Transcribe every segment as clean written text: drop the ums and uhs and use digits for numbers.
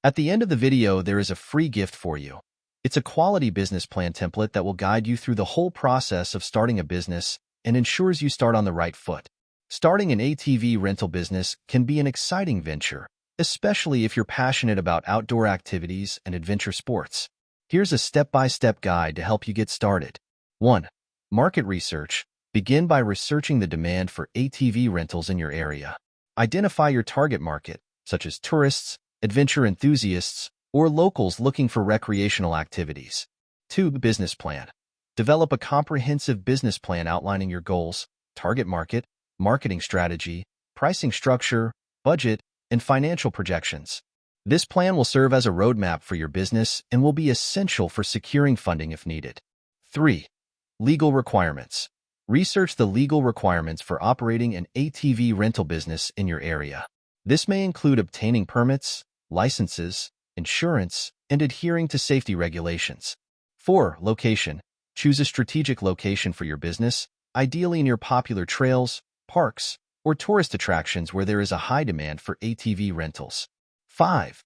At the end of the video, there is a free gift for you. It's a quality business plan template that will guide you through the whole process of starting a business and ensures you start on the right foot. Starting an ATV rental business can be an exciting venture, especially if you're passionate about outdoor activities and adventure sports. Here's a step-by-step guide to help you get started. 1. Market research. Begin by researching the demand for ATV rentals in your area. Identify your target market, such as tourists, adventure enthusiasts, or locals looking for recreational activities. 2. Business plan. Develop a comprehensive business plan outlining your goals, target market, marketing strategy, pricing structure, budget, and financial projections. This plan will serve as a roadmap for your business and will be essential for securing funding if needed. 3. Legal requirements. Research the legal requirements for operating an ATV rental business in your area. This may include obtaining permits, licenses, insurance, and adhering to safety regulations. 4. Location. Choose a strategic location for your business, ideally near popular trails, parks, or tourist attractions where there is a high demand for ATV rentals. 5.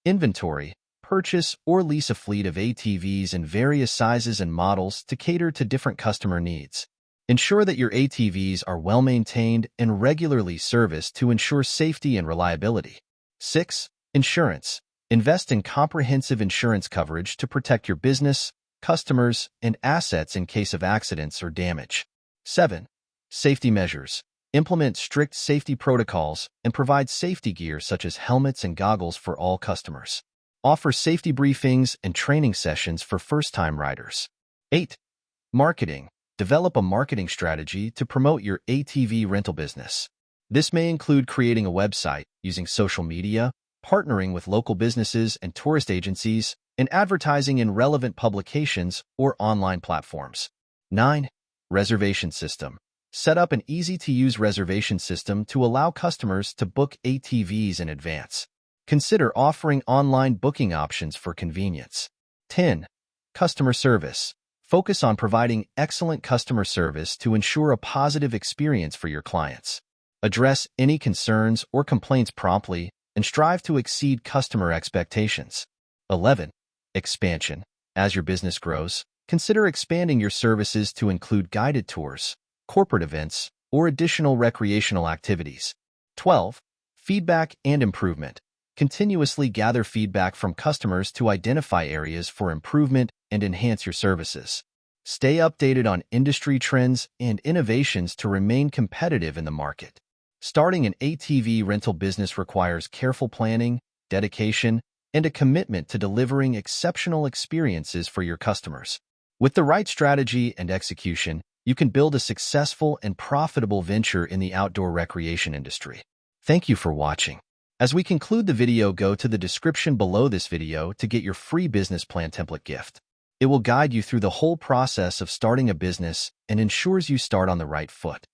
Inventory. Purchase or lease a fleet of ATVs in various sizes and models to cater to different customer needs. Ensure that your ATVs are well-maintained and regularly serviced to ensure safety and reliability. 6. Insurance. Invest in comprehensive insurance coverage to protect your business, customers, and assets in case of accidents or damage. 7. Safety measures. Implement strict safety protocols and provide safety gear such as helmets and goggles for all customers. Offer safety briefings and training sessions for first-time riders. 8. Marketing. Develop a marketing strategy to promote your ATV rental business. This may include creating a website, using social media, partnering with local businesses and tourist agencies, and advertising in relevant publications or online platforms. 9. Reservation system. Set up an easy-to-use reservation system to allow customers to book ATVs in advance. Consider offering online booking options for convenience. 10. Customer service. Focus on providing excellent customer service to ensure a positive experience for your clients. Address any concerns or complaints promptly and strive to exceed customer expectations. 11. Expansion. As your business grows, consider expanding your services to include guided tours, corporate events, or additional recreational activities. 12. Feedback and improvement. Continuously gather feedback from customers to identify areas for improvement and enhance your services. Stay updated on industry trends and innovations to remain competitive in the market. Starting an ATV rental business requires careful planning, dedication, and a commitment to delivering exceptional experiences for your customers. With the right strategy and execution, you can build a successful and profitable venture in the outdoor recreation industry. Thank you for watching. As we conclude the video, go to the description below this video to get your free business plan template gift. It will guide you through the whole process of starting a business and ensures you start on the right foot.